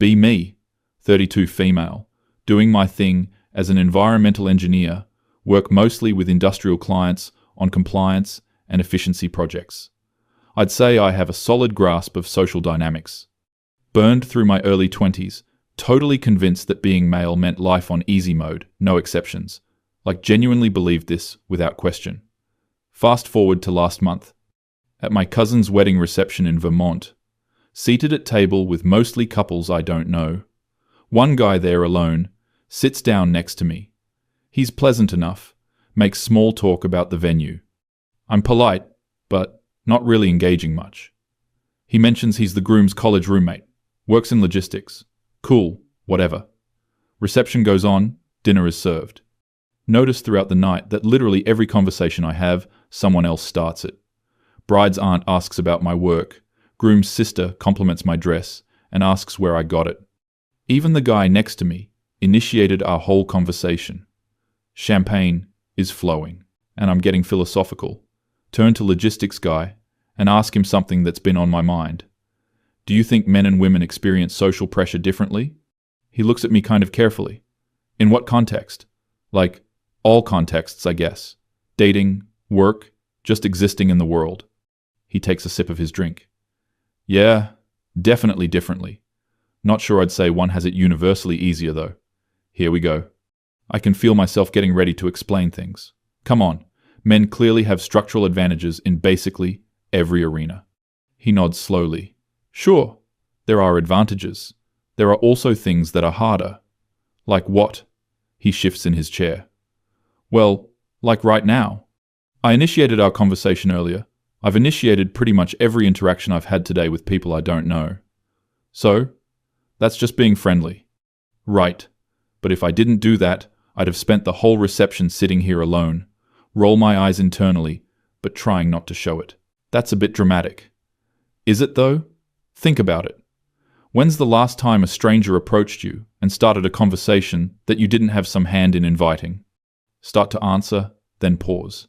Be me, 32 female, doing my thing as an environmental engineer, work mostly with industrial clients on compliance and efficiency projects. I'd say I have a solid grasp of social dynamics. Burned through my early 20s, totally convinced that being male meant life on easy mode, no exceptions. Like genuinely believed this without question. Fast forward to last month. At my cousin's wedding reception in Vermont, seated at table with mostly couples I don't know. One guy there alone sits down next to me. He's pleasant enough, makes small talk about the venue. I'm polite, but not really engaging much. He mentions he's the groom's college roommate, works in logistics. Cool, whatever. Reception goes on, dinner is served. Notice throughout the night that literally every conversation I have, someone else starts it. Bride's aunt asks about my work. Groom's sister compliments my dress and asks where I got it. Even the guy next to me initiated our whole conversation. Champagne is flowing, and I'm getting philosophical. Turn to logistics guy and ask him something that's been on my mind. Do you think men and women experience social pressure differently? He looks at me kind of carefully. In what context? Like, all contexts, I guess. Dating, work, just existing in the world. He takes a sip of his drink. Yeah, definitely differently. Not sure I'd say one has it universally easier though. Here we go. I can feel myself getting ready to explain things. Come on, men clearly have structural advantages in basically every arena. He nods slowly. Sure, there are advantages. There are also things that are harder. Like what? He shifts in his chair. Well, like right now. I initiated our conversation earlier. I've initiated pretty much every interaction I've had today with people I don't know. So, that's just being friendly. Right. But if I didn't do that, I'd have spent the whole reception sitting here alone, roll my eyes internally, but trying not to show it. That's a bit dramatic. Is it though? Think about it. When's the last time a stranger approached you and started a conversation that you didn't have some hand in inviting? Start to answer, then pause.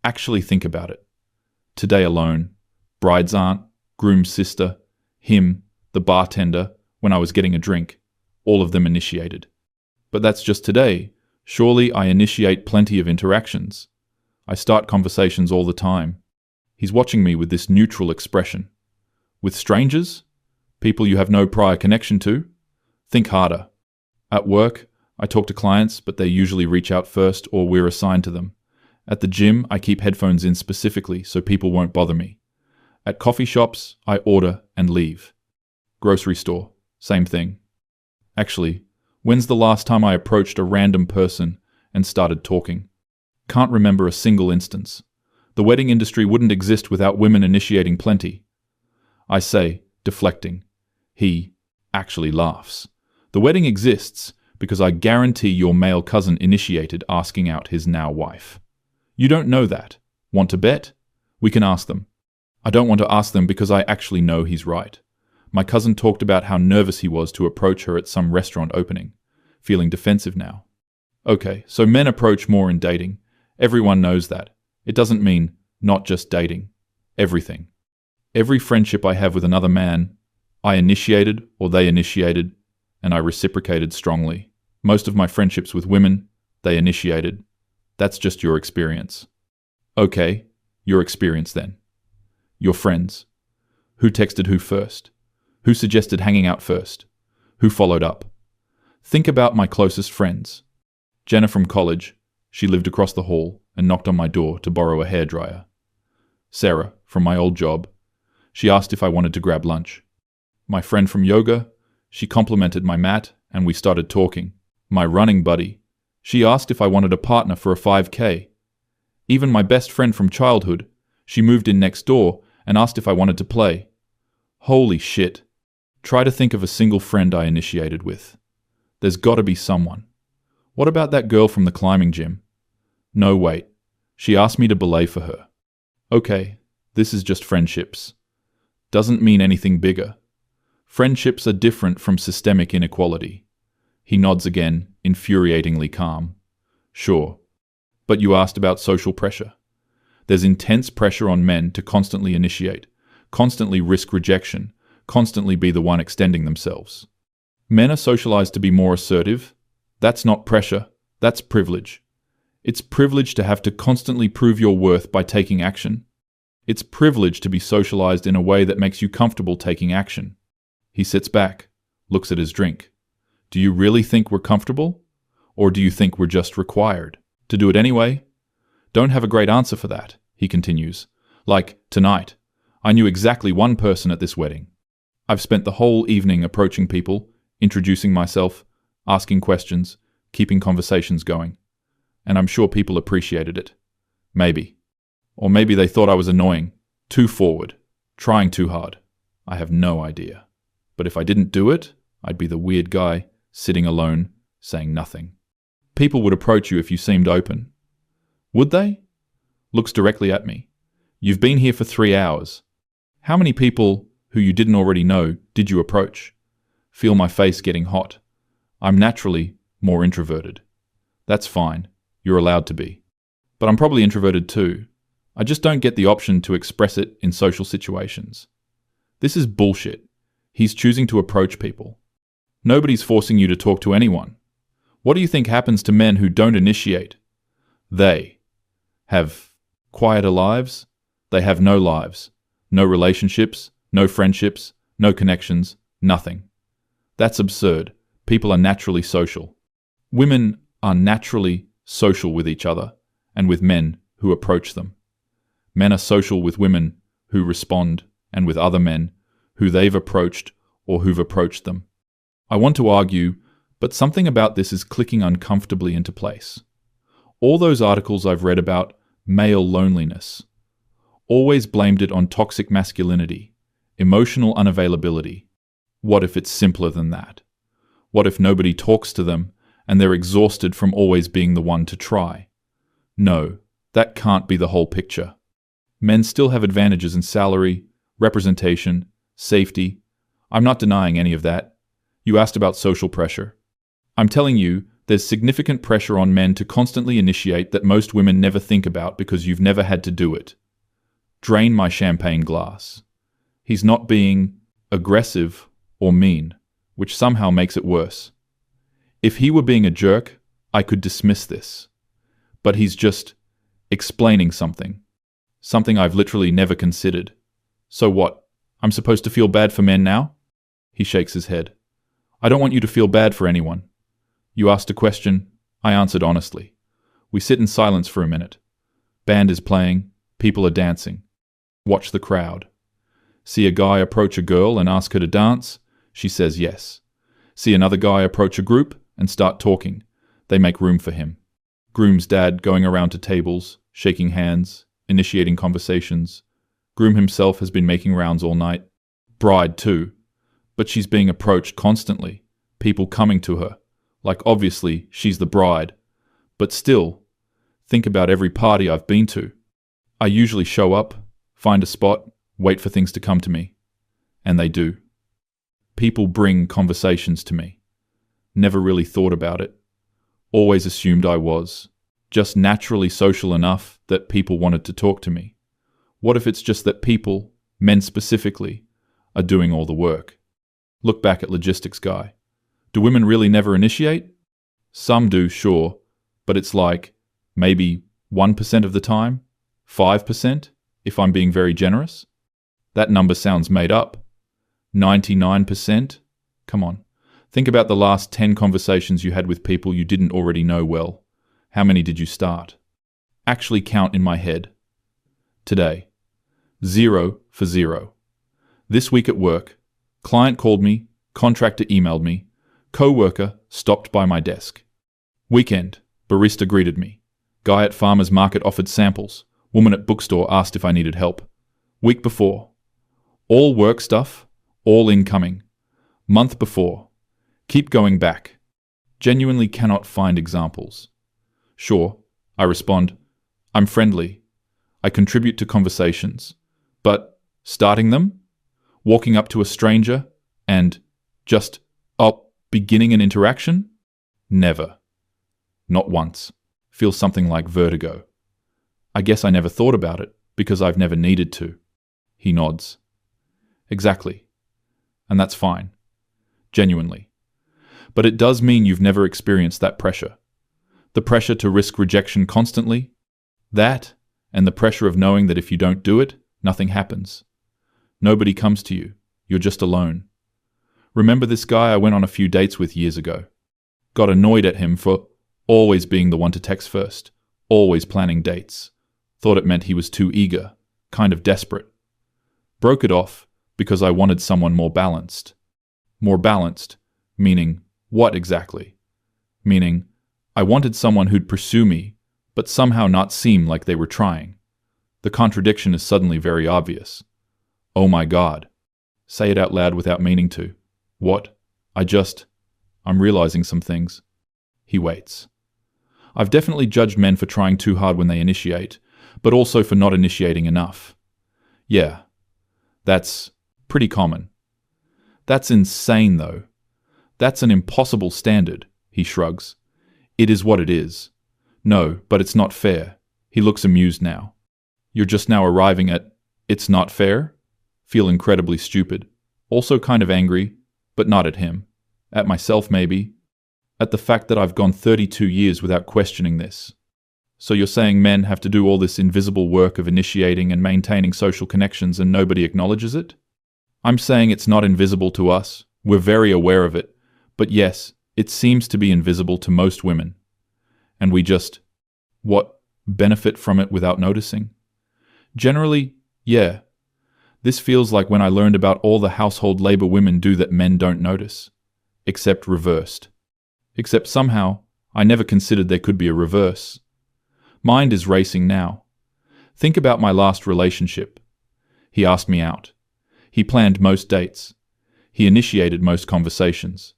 Actually think about it. Today alone, bride's aunt, groom's sister, him, the bartender, when I was getting a drink, all of them initiated. But that's just today. Surely I initiate plenty of interactions. I start conversations all the time. He's watching me with this neutral expression. With strangers? People you have no prior connection to? Think harder. At work, I talk to clients, but they usually reach out first or we're assigned to them. At the gym, I keep headphones in specifically so people won't bother me. At coffee shops, I order and leave. Grocery store, same thing. Actually, when's the last time I approached a random person and started talking? Can't remember a single instance. The wedding industry wouldn't exist without women initiating plenty. I say, deflecting. He actually laughs. The wedding exists because I guarantee your male cousin initiated asking out his now wife. You don't know that. Want to bet? We can ask them. I don't want to ask them because I actually know he's right. My cousin talked about how nervous he was to approach her at some restaurant opening. Feeling defensive now. Okay, so men approach more in dating. Everyone knows that. It doesn't mean not just dating. Everything. Every friendship I have with another man, I initiated or they initiated, and I reciprocated strongly. Most of my friendships with women, they initiated. That's just your experience. Okay, your experience then. Your friends. Who texted who first? Who suggested hanging out first? Who followed up? Think about my closest friends. Jenna from college, she lived across the hall and knocked on my door to borrow a hairdryer. Sarah, from my old job, she asked if I wanted to grab lunch. My friend from yoga, she complimented my mat and we started talking. My running buddy, she asked if I wanted a partner for a 5K. Even my best friend from childhood, she moved in next door and asked if I wanted to play. Holy shit. Try to think of a single friend I initiated with. There's gotta be someone. What about that girl from the climbing gym? No, wait. She asked me to belay for her. Okay, this is just friendships. Doesn't mean anything bigger. Friendships are different from systemic inequality. He nods again, infuriatingly calm. Sure. But you asked about social pressure. There's intense pressure on men to constantly initiate, constantly risk rejection, constantly be the one extending themselves. Men are socialized to be more assertive. That's not pressure, that's privilege. It's privilege to have to constantly prove your worth by taking action. It's privilege to be socialized in a way that makes you comfortable taking action. He sits back, looks at his drink. Do you really think we're comfortable? Or do you think we're just required to do it anyway? Don't have a great answer for that, he continues. Like, tonight, I knew exactly one person at this wedding. I've spent the whole evening approaching people, introducing myself, asking questions, keeping conversations going. And I'm sure people appreciated it. Maybe. Or maybe they thought I was annoying, too forward, trying too hard. I have no idea. But if I didn't do it, I'd be the weird guy, sitting alone, saying nothing. People would approach you if you seemed open. Would they? Looks directly at me. You've been here for 3 hours. How many people who you didn't already know did you approach? Feel my face getting hot. I'm naturally more introverted. That's fine. You're allowed to be. But I'm probably introverted too. I just don't get the option to express it in social situations. This is bullshit. He's choosing to approach people. Nobody's forcing you to talk to anyone. What do you think happens to men who don't initiate? They have quieter lives. They have no lives, no relationships, no friendships, no connections, nothing. That's absurd. People are naturally social. Women are naturally social with each other and with men who approach them. Men are social with women who respond and with other men who they've approached or who've approached them. I want to argue, but something about this is clicking uncomfortably into place. All those articles I've read about male loneliness always blamed it on toxic masculinity, emotional unavailability. What if it's simpler than that? What if nobody talks to them and they're exhausted from always being the one to try? No, that can't be the whole picture. Men still have advantages in salary, representation, safety. I'm not denying any of that. You asked about social pressure. I'm telling you, there's significant pressure on men to constantly initiate that most women never think about because you've never had to do it. Drain my champagne glass. He's not being aggressive or mean, which somehow makes it worse. If he were being a jerk, I could dismiss this. But he's just explaining something. Something I've literally never considered. So what? I'm supposed to feel bad for men now? He shakes his head. I don't want you to feel bad for anyone. You asked a question, I answered honestly. We sit in silence for a minute. Band is playing, people are dancing. Watch the crowd. See a guy approach a girl and ask her to dance? She says yes. See another guy approach a group and start talking. They make room for him. Groom's dad going around to tables, shaking hands, initiating conversations. Groom himself has been making rounds all night. Bride too. But she's being approached constantly. People coming to her. Like obviously she's the bride. But still, think about every party I've been to. I usually show up, find a spot, wait for things to come to me. And they do. People bring conversations to me. Never really thought about it. Always assumed I was. Just naturally social enough that people wanted to talk to me. What if it's just that people, men specifically, are doing all the work? Look back at logistics guy. Do women really never initiate? Some do, sure, but it's like maybe 1% of the time, 5%, if I'm being very generous. That number sounds made up. 99%? Come on. Think about the last 10 conversations you had with people you didn't already know well. How many did you start? Actually count in my head. Today. 0 for 0. This week at work, client called me, contractor emailed me, co-worker stopped by my desk. Weekend, barista greeted me. Guy at farmer's market offered samples. Woman at bookstore asked if I needed help. Week before. All work stuff, all incoming. Month before. Keep going back. Genuinely cannot find examples. Sure, I respond, I'm friendly. I contribute to conversations. But starting them? Walking up to a stranger and just, beginning an interaction? Never. Not once. Feels something like vertigo. I guess I never thought about it because I've never needed to. He nods. Exactly. and that's fine. Genuinely. But it does mean you've never experienced that pressure. The pressure to risk rejection constantly. That, and the pressure of knowing that if you don't do it, nothing happens. Nobody comes to you. You're just alone. Remember this guy I went on a few dates with years ago? Got annoyed at him for always being the one to text first, always planning dates. Thought it meant he was too eager, kind of desperate. Broke it off because I wanted someone more balanced. More balanced, meaning what exactly? Meaning, I wanted someone who'd pursue me, but somehow not seem like they were trying. The contradiction is suddenly very obvious. Oh my God. Say it out loud without meaning to. What? I'm realizing some things. He waits. I've definitely judged men for trying too hard when they initiate, but also for not initiating enough. Yeah, that's pretty common. That's insane, though. That's an impossible standard, he shrugs. It is what it is. No, but it's not fair. He looks amused now. You're just now arriving at, it's not fair? Feel incredibly stupid. Also kind of angry, but not at him. At myself, maybe. At the fact that I've gone 32 years without questioning this. So you're saying men have to do all this invisible work of initiating and maintaining social connections and nobody acknowledges it? I'm saying it's not invisible to us. We're very aware of it. But yes, it seems to be invisible to most women. And we just, benefit from it without noticing? Generally, yeah. This feels like when I learned about all the household labor women do that men don't notice. Except reversed. Except somehow, I never considered there could be a reverse. Mind is racing now. Think about my last relationship. He asked me out. He planned most dates. He initiated most conversations.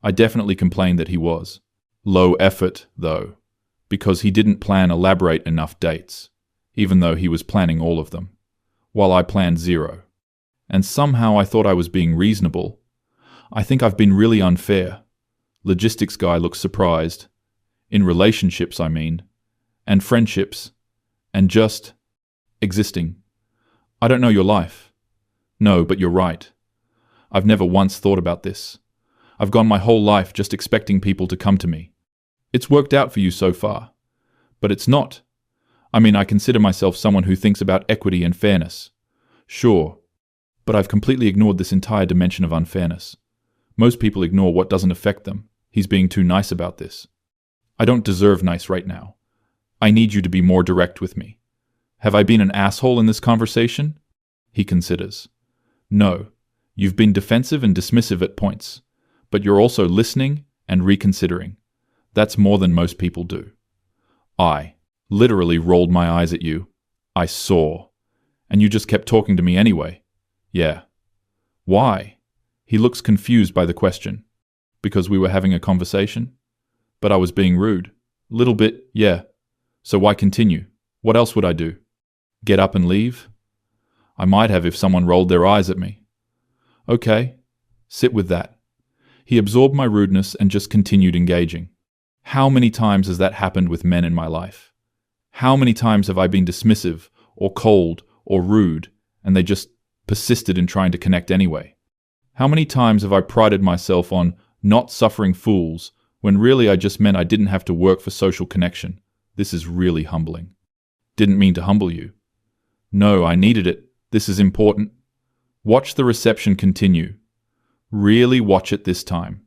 I definitely complained that he was. Low effort, though, because he didn't plan elaborate enough dates, even though he was planning all of them, while I planned 0. And somehow I thought I was being reasonable. I think I've been really unfair. Logistics guy looks surprised. In relationships, I mean. And friendships. And just existing. I don't know your life. No, but you're right. I've never once thought about this. I've gone my whole life just expecting people to come to me. It's worked out for you so far. But it's not. I mean, I consider myself someone who thinks about equity and fairness. Sure. But I've completely ignored this entire dimension of unfairness. Most people ignore what doesn't affect them. He's being too nice about this. I don't deserve nice right now. I need you to be more direct with me. Have I been an asshole in this conversation? He considers. No. You've been defensive and dismissive at points. But you're also listening and reconsidering. That's more than most people do. I literally rolled my eyes at you. I saw. And you just kept talking to me anyway. Yeah. Why? He looks confused by the question. Because we were having a conversation? But I was being rude. Little bit, yeah. So why continue? What else would I do? Get up and leave? I might have if someone rolled their eyes at me. Okay. Sit with that. He absorbed my rudeness and just continued engaging. How many times has that happened with men in my life? How many times have I been dismissive or cold or rude and they just persisted in trying to connect anyway? How many times have I prided myself on not suffering fools when really I just meant I didn't have to work for social connection? This is really humbling. Didn't mean to humble you. No, I needed it. This is important. Watch the reception continue. Really watch it this time.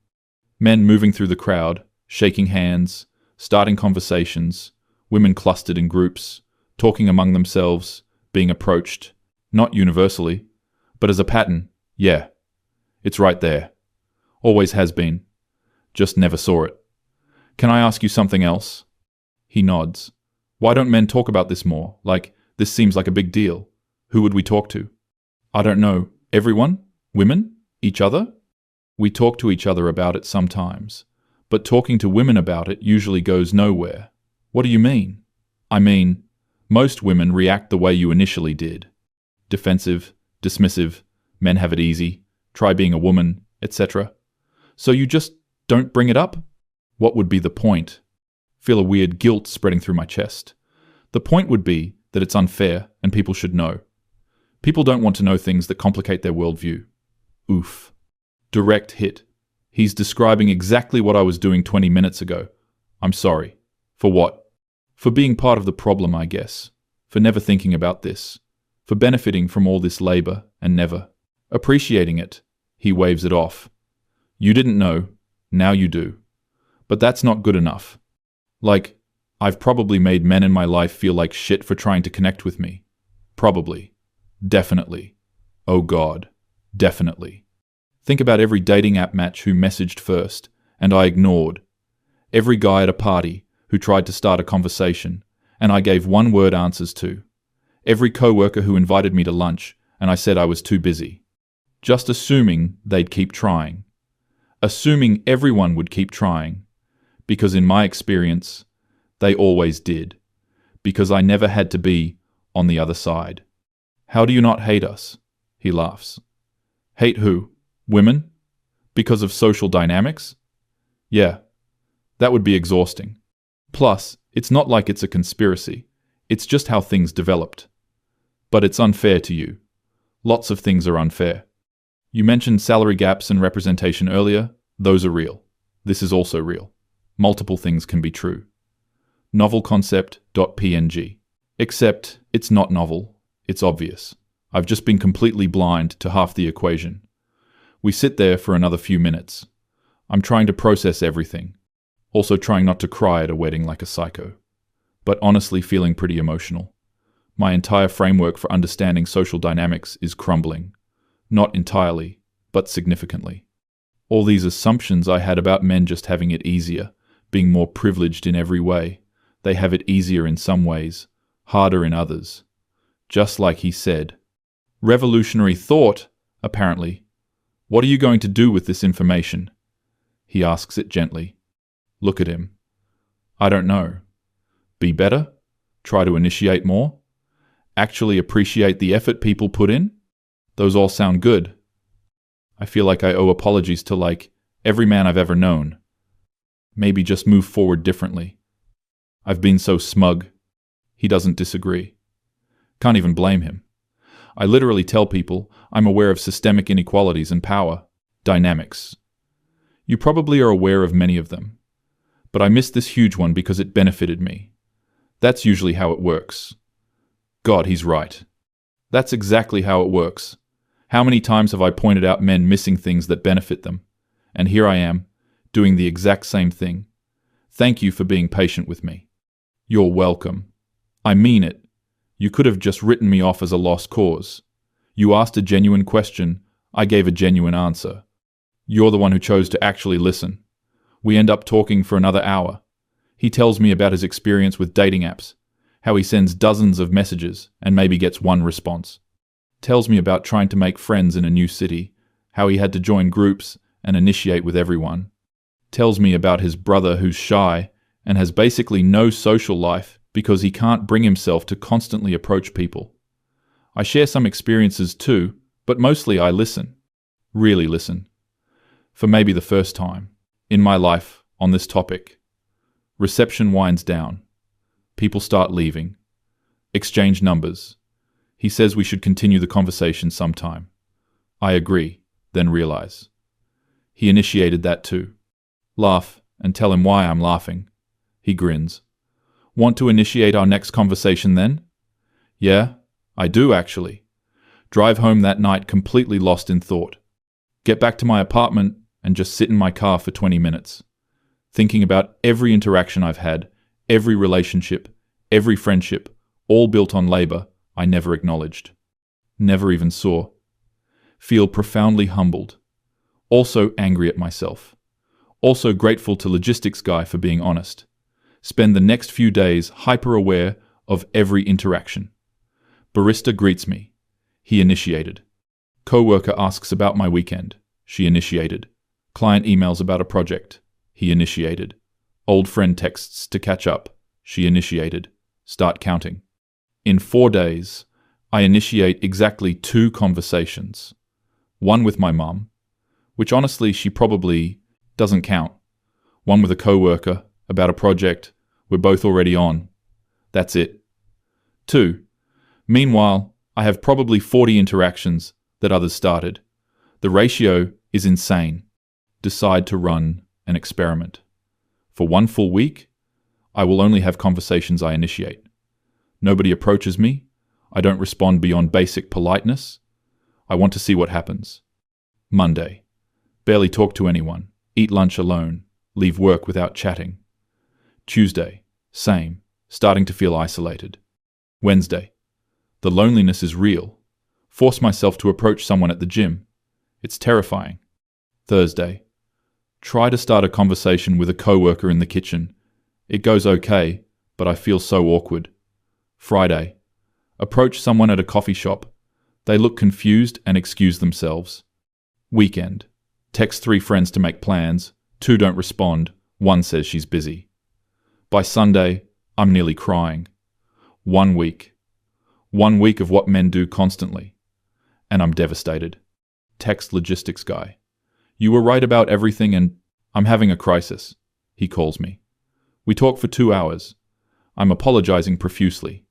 Men moving through the crowd, shaking hands, starting conversations, women clustered in groups, talking among themselves, being approached, not universally, but as a pattern, yeah. It's right there. Always has been. Just never saw it. Can I ask you something else? He nods. Why don't men talk about this more? Like, this seems like a big deal. Who would we talk to? I don't know. Everyone? Women? Each other? We talk to each other about it sometimes. But talking to women about it usually goes nowhere. What do you mean? I mean, most women react the way you initially did. Defensive, dismissive, men have it easy, try being a woman, etc. So you just don't bring it up? What would be the point? Feel a weird guilt spreading through my chest. The point would be that it's unfair and people should know. People don't want to know things that complicate their worldview. Oof. Direct hit. He's describing exactly what I was doing 20 minutes ago. I'm sorry. For what? For being part of the problem, I guess. For never thinking about this. For benefiting from all this labor and never appreciating it. He waves it off. You didn't know. Now you do. But that's not good enough. Like, I've probably made men in my life feel like shit for trying to connect with me. Probably. Definitely. Oh God. Definitely. Think about every dating app match who messaged first, and I ignored. Every guy at a party who tried to start a conversation, and I gave one-word answers to. Every coworker who invited me to lunch, and I said I was too busy. Just assuming they'd keep trying. Assuming everyone would keep trying. Because in my experience, they always did. Because I never had to be on the other side. How do you not hate us? He laughs. Hate who? Women? Because of social dynamics? Yeah, that would be exhausting. Plus, it's not like it's a conspiracy. It's just how things developed. But it's unfair to you. Lots of things are unfair. You mentioned salary gaps and representation earlier. Those are real. This is also real. Multiple things can be true. Novel concept.png. Except, it's not novel. It's obvious. I've just been completely blind to half the equation. We sit there for another few minutes. I'm trying to process everything. Also trying not to cry at a wedding like a psycho. But honestly feeling pretty emotional. My entire framework for understanding social dynamics is crumbling. Not entirely, but significantly. All these assumptions I had about men just having it easier, being more privileged in every way. They have it easier in some ways, harder in others. Just like he said. Revolutionary thought, apparently. What are you going to do with this information? He asks it gently. Look at him. I don't know. Be better? Try to initiate more? Actually appreciate the effort people put in? Those all sound good. I feel like I owe apologies to, every man I've ever known. Maybe just move forward differently. I've been so smug. He doesn't disagree. Can't even blame him. I literally tell people I'm aware of systemic inequalities and power dynamics. You probably are aware of many of them. But I missed this huge one because it benefited me. That's usually how it works. God, he's right. That's exactly how it works. How many times have I pointed out men missing things that benefit them? And here I am, doing the exact same thing. Thank you for being patient with me. You're welcome. I mean it. You could have just written me off as a lost cause. You asked a genuine question, I gave a genuine answer. You're the one who chose to actually listen. We end up talking for another hour. He tells me about his experience with dating apps, how he sends dozens of messages and maybe gets one response. Tells me about trying to make friends in a new city, how he had to join groups and initiate with everyone. Tells me about his brother who's shy and has basically no social life because he can't bring himself to constantly approach people. I share some experiences too, but mostly I listen. Really listen. For maybe the first time in my life on this topic. Reception winds down. People start leaving. Exchange numbers. He says we should continue the conversation sometime. I agree, then realize. He initiated that too. Laugh and tell him why I'm laughing. He grins. Want to initiate our next conversation then? Yeah, I do actually. Drive home that night completely lost in thought. Get back to my apartment and just sit in my car for 20 minutes. Thinking about every interaction I've had, every relationship, every friendship, all built on labor I never acknowledged. Never even saw. Feel profoundly humbled. Also angry at myself. Also grateful to logistics guy for being honest. Spend the next few days hyper-aware of every interaction. Barista greets me. He initiated. Coworker asks about my weekend. She initiated. Client emails about a project. He initiated. Old friend texts to catch up. She initiated. Start counting. In 4 days, I initiate exactly 2 conversations. One with my mum, which honestly she probably doesn't count. One with a coworker about a project we're both already on. That's it. 2. Meanwhile, I have probably 40 interactions that others started. The ratio is insane. Decide to run an experiment. For 1 full week, I will only have conversations I initiate. Nobody approaches me. I don't respond beyond basic politeness. I want to see what happens. Monday. Barely talk to anyone. Eat lunch alone. Leave work without chatting. Tuesday. Same. Starting to feel isolated. Wednesday. The loneliness is real. Force myself to approach someone at the gym. It's terrifying. Thursday. Try to start a conversation with a coworker in the kitchen. It goes okay, but I feel so awkward. Friday. Approach someone at a coffee shop. They look confused and excuse themselves. Weekend. Text 3 friends to make plans. 2 don't respond. 1 says she's busy. By Sunday, I'm nearly crying. 1 week. 1 week of what men do constantly. And I'm devastated. Text logistics guy. You were right about everything and I'm having a crisis. He calls me. We talk for 2 hours. I'm apologizing profusely.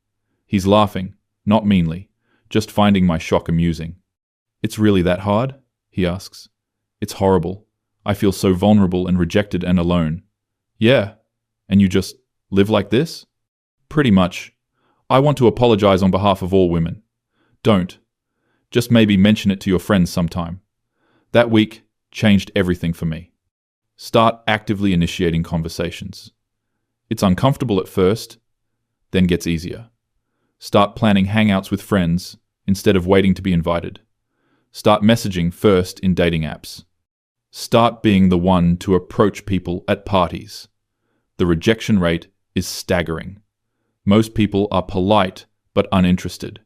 He's laughing, not meanly, just finding my shock amusing. It's really that hard? He asks. It's horrible. I feel so vulnerable and rejected and alone. Yeah. And you just live like this? Pretty much. I want to apologize on behalf of all women. Don't. Just maybe mention it to your friends sometime. That week changed everything for me. Start actively initiating conversations. It's uncomfortable at first, then gets easier. Start planning hangouts with friends instead of waiting to be invited. Start messaging first in dating apps. Start being the one to approach people at parties. The rejection rate is staggering. Most people are polite but uninterested.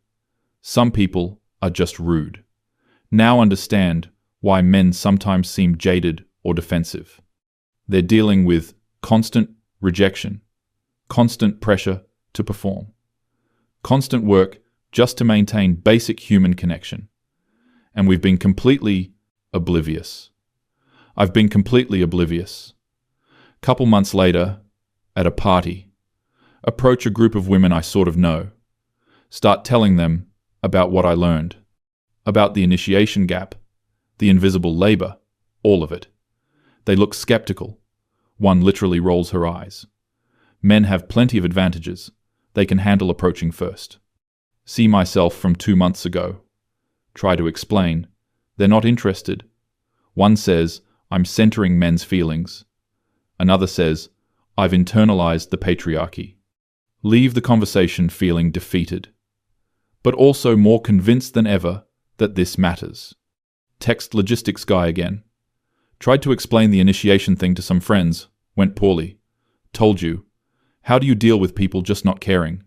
Some people are just rude. Now understand why men sometimes seem jaded or defensive. They're dealing with constant rejection, constant pressure to perform, constant work just to maintain basic human connection. And we've been completely oblivious. I've been completely oblivious. Couple months later, at a party, approach a group of women I sort of know. Start telling them about what I learned, about the initiation gap, the invisible labor, all of it. They look skeptical. One literally rolls her eyes. Men have plenty of advantages. They can handle approaching first. See myself from 2 months ago. Try to explain. They're not interested. One says, I'm centering men's feelings. Another says, I've internalized the patriarchy. Leave the conversation feeling defeated, but also more convinced than ever that this matters. Text logistics guy again. Tried to explain the initiation thing to some friends. Went poorly. Told you. How do you deal with people just not caring?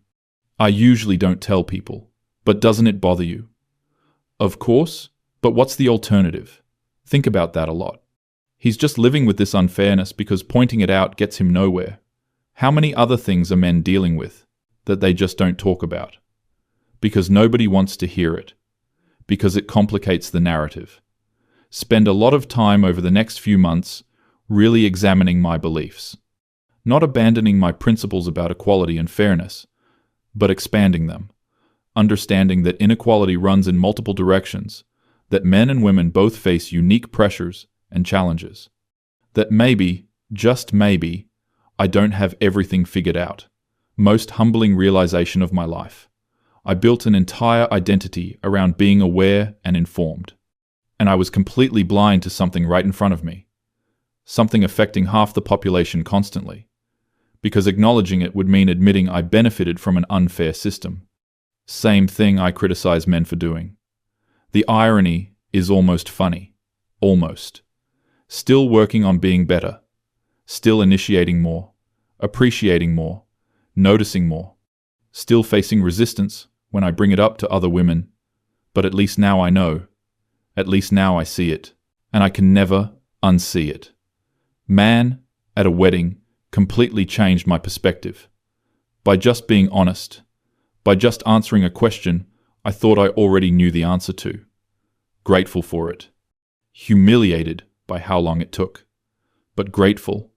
I usually don't tell people, but doesn't it bother you? Of course, but what's the alternative? Think about that a lot. He's just living with this unfairness because pointing it out gets him nowhere. How many other things are men dealing with that they just don't talk about? Because nobody wants to hear it. Because it complicates the narrative. Spend a lot of time over the next few months really examining my beliefs. Not abandoning my principles about equality and fairness, but expanding them. Understanding that inequality runs in multiple directions, that men and women both face unique pressures and challenges. That maybe, just maybe, I don't have everything figured out. Most humbling realization of my life. I built an entire identity around being aware and informed. And I was completely blind to something right in front of me. Something affecting half the population constantly. Because acknowledging it would mean admitting I benefited from an unfair system. Same thing I criticize men for doing. The irony is almost funny. Almost. Still working on being better. Still initiating more. Appreciating more. Noticing more. Still facing resistance when I bring it up to other women. But at least now I know. At least now I see it. And I can never unsee it. Man, at a wedding, completely changed my perspective. By just being honest. By just answering a question I thought I already knew the answer to. Grateful for it. Humiliated by how long it took. But grateful